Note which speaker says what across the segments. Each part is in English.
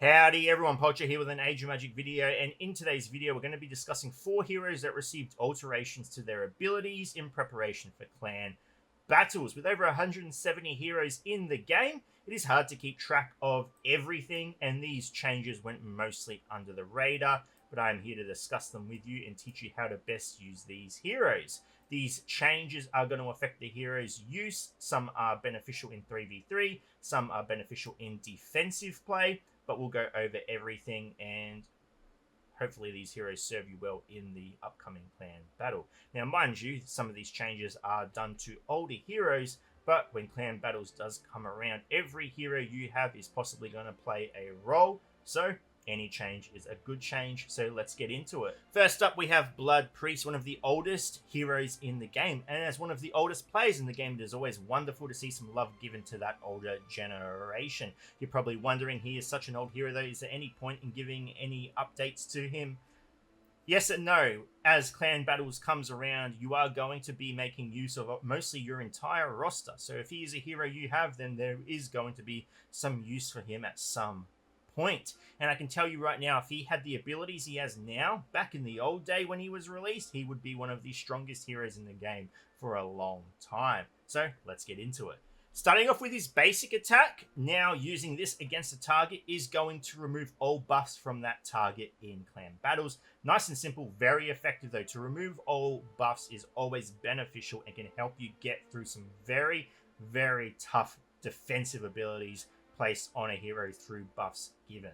Speaker 1: Howdy everyone, Poacher here with an Age of Magic video, and in today's video we're going to be discussing 4 heroes that received alterations to their abilities in preparation for clan battles. With over 170 heroes in the game, it is hard to keep track of everything, and these changes went mostly under the radar, but I am here to discuss them with you and teach you how to best use these heroes. These changes are going to affect the hero's use. Some are beneficial in 3v3, some are beneficial in defensive play, but we'll go over everything, and hopefully these heroes serve you well in the upcoming clan battle. Now, mind you, some of these changes are done to older heroes, but when clan battles does come around, every hero you have is possibly going to play a role, so any change is a good change, so let's get into it. First up, we have Blood Priest, one of the oldest heroes in the game, and as one of the oldest players in the game, it is always wonderful to see some love given to that older generation. You're probably wondering, he is such an old hero though, is there any point in giving any updates to him? Yes and no. As clan battles comes around, you are going to be making use of mostly your entire roster, so if he is a hero you have, then there is going to be some use for him at some point. And I can tell you right now, if he had the abilities he has now, back in the old day when he was released, he would be one of the strongest heroes in the game for a long time. So let's get into it. Starting off with his basic attack, now using this against a target is going to remove all buffs from that target in clan battles. Nice and simple, very effective though. To remove all buffs is always beneficial and can help you get through some very, very tough defensive abilities placed on a hero through buffs given.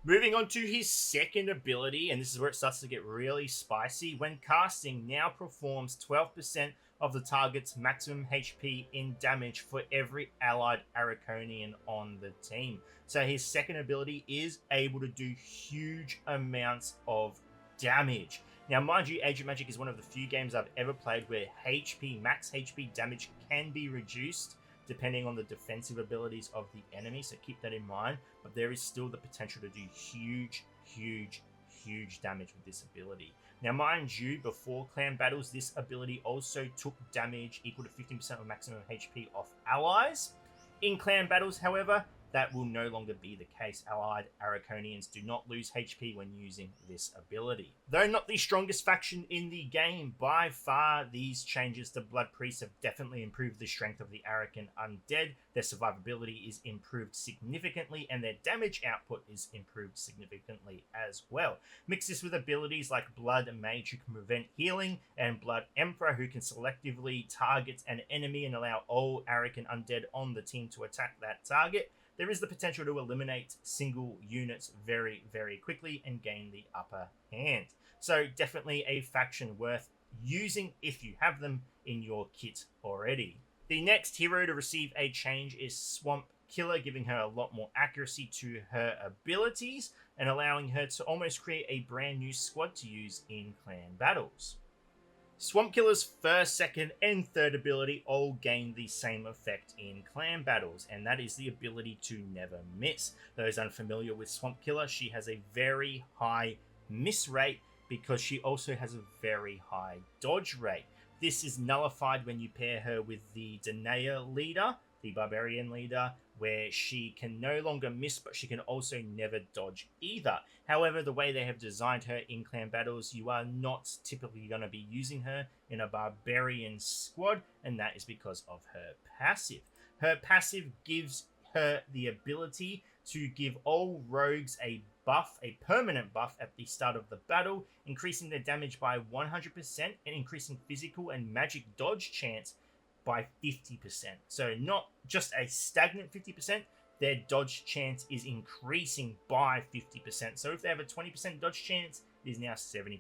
Speaker 1: Moving on to his second ability, and this is where it starts to get really spicy. When casting, now performs 12% of the target's maximum HP in damage for every allied Araconian on the team. So his second ability is able to do huge amounts of damage. Now, mind you, Age of Magic is one of the few games I've ever played where max HP damage can be reduced depending on the defensive abilities of the enemy, so keep that in mind, but there is still the potential to do huge damage with this ability. Now, mind you, before clan battles, this ability also took damage equal to 15% of maximum HP off allies. In clan battles, however, that will no longer be the case. Allied Araconians do not lose HP when using this ability. Though not the strongest faction in the game, by far these changes to Blood Priest have definitely improved the strength of the Arakan Undead. Their survivability is improved significantly, and their damage output is improved significantly as well. Mix this with abilities like Blood Mage, who can prevent healing, and Blood Emperor, who can selectively target an enemy and allow all Arakan Undead on the team to attack that target. There is the potential to eliminate single units very, very quickly and gain the upper hand. So definitely a faction worth using if you have them in your kit already. The next hero to receive a change is Swamp Killer, giving her a lot more accuracy to her abilities and allowing her to almost create a brand new squad to use in clan battles. Swamp Killer's first, second, and third ability all gain the same effect in clan battles, and that is the ability to never miss. Those unfamiliar with Swamp Killer, she has a very high miss rate because she also has a very high dodge rate. This is nullified when you pair her with the Danaea leader, the Barbarian leader, where she can no longer miss, but she can also never dodge either. However, the way they have designed her in clan battles, you are not typically going to be using her in a Barbarian squad, and that is because of her passive. Her passive gives her the ability to give all rogues a buff, a permanent buff at the start of the battle, increasing their damage by 100% and increasing physical and magic dodge chance by 50%. So not just a stagnant 50%, their dodge chance is increasing by 50%. So if they have a 20% dodge chance, it is now 70%.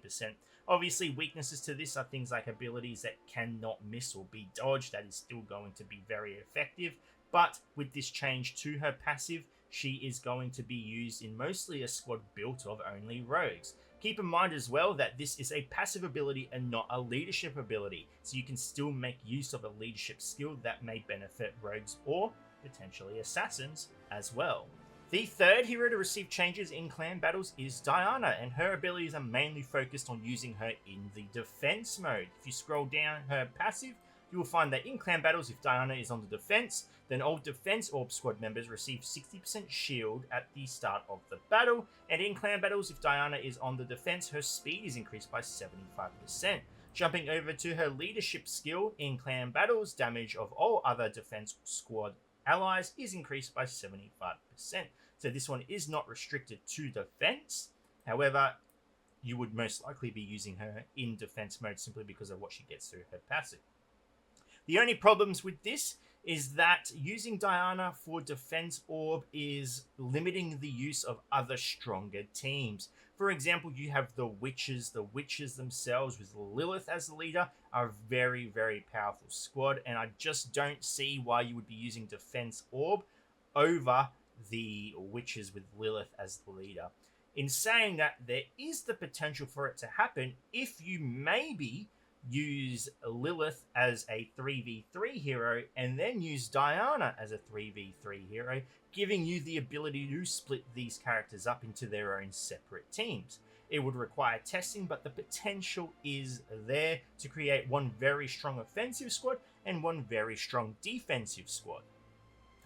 Speaker 1: Obviously, weaknesses to this are things like abilities that cannot miss or be dodged. That is still going to be very effective. But with this change to her passive, she is going to be used in mostly a squad built of only rogues. Keep in mind as well that this is a passive ability and not a leadership ability, so you can still make use of a leadership skill that may benefit rogues or potentially assassins as well. The third hero to receive changes in clan battles is Diana, and her abilities are mainly focused on using her in the defense mode. If you scroll down, her passive you will find that in clan battles, if Diana is on the defense, then all defense orb squad members receive 60% shield at the start of the battle, and in clan battles, if Diana is on the defense, her speed is increased by 75%. Jumping over to her leadership skill, in clan battles, damage of all other defense squad allies is increased by 75%. So this one is not restricted to defense. However, you would most likely be using her in defense mode simply because of what she gets through her passive. The only problems with this is that using Diana for defense orb is limiting the use of other stronger teams. For example, you have the witches. The witches themselves, with Lilith as the leader, are a very, very powerful squad, and I just don't see why you would be using defense orb over the witches with Lilith as the leader. In saying that, there is the potential for it to happen if you maybe use Lilith as a 3v3 hero and then use Diana as a 3v3 hero, giving you the ability to split these characters up into their own separate teams. It would require testing, but the potential is there to create one very strong offensive squad and one very strong defensive squad.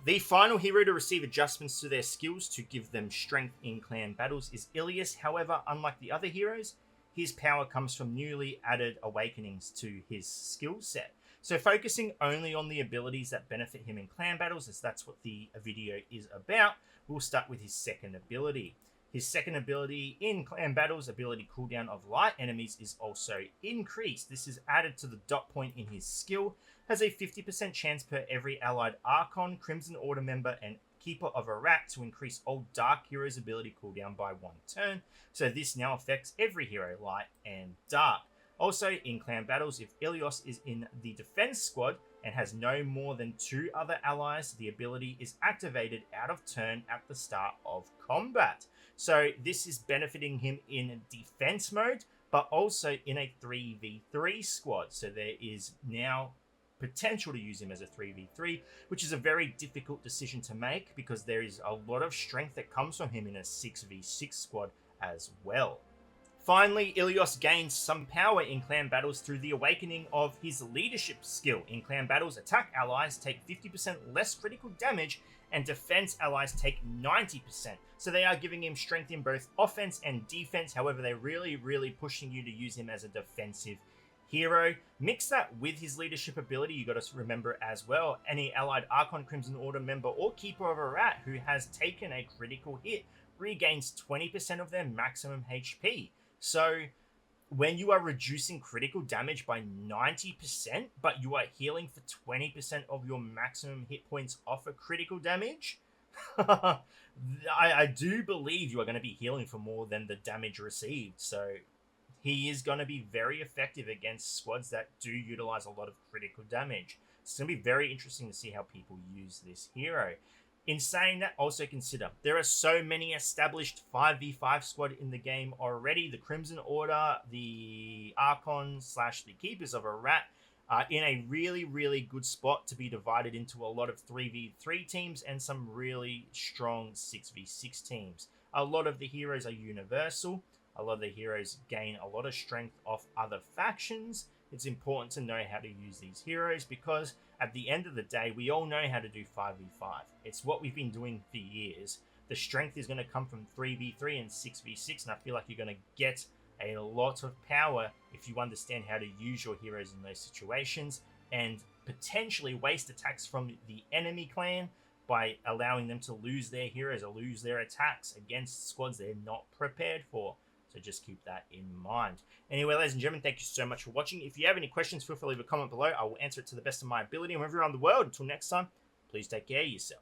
Speaker 1: The final hero to receive adjustments to their skills to give them strength in clan battles is Elios. However, unlike the other heroes, his power comes from newly added awakenings to his skill set. So focusing only on the abilities that benefit him in clan battles, as that's what the video is about, we'll start with his second ability. His second ability in clan battles, ability cooldown of light enemies, is also increased. This is added to the dot point in his skill, has a 50% chance per every allied Archon, Crimson Order member, and Keeper of a Rat to increase all Dark Heroes' ability cooldown by 1 turn. So this now affects every hero, light and dark. Also, in clan battles, if Elios is in the defense squad and has no more than 2 other allies, the ability is activated out of turn at the start of combat. So this is benefiting him in defense mode, but also in a 3v3 squad. So there is now potential to use him as a 3v3, which is a very difficult decision to make because there is a lot of strength that comes from him in a 6v6 squad as well. Finally, Elios gains some power in clan battles through the awakening of his leadership skill. In clan battles, attack allies take 50% less critical damage and defense allies take 90%. So they are giving him strength in both offense and defense. However, they're really pushing you to use him as a defensive hero. Mix that with his leadership ability. You got to remember as well, any allied Archon, Crimson Order member, or Keeper of a Rat who has taken a critical hit regains 20% of their maximum HP. So when you are reducing critical damage by 90%, but you are healing for 20% of your maximum hit points off of critical damage, I do believe you are going to be healing for more than the damage received. So he is going to be very effective against squads that do utilize a lot of critical damage. It's going to be very interesting to see how people use this hero. In saying that, also consider there are so many established 5v5 squad in the game already. The Crimson Order, the Archon / the Keepers of a Rat are in a really good spot to be divided into a lot of 3v3 teams and some really strong 6v6 teams. A lot of the heroes are universal. A lot of the heroes gain a lot of strength off other factions. It's important to know how to use these heroes because at the end of the day, we all know how to do 5v5. It's what we've been doing for years. The strength is going to come from 3v3 and 6v6, and I feel like you're going to get a lot of power if you understand how to use your heroes in those situations and potentially waste attacks from the enemy clan by allowing them to lose their heroes or lose their attacks against squads they're not prepared for. So just keep that in mind. Anyway, ladies and gentlemen, thank you so much for watching. If you have any questions, feel free to leave a comment below. I will answer it to the best of my ability. And wherever you're around the world, until next time, please take care of yourself.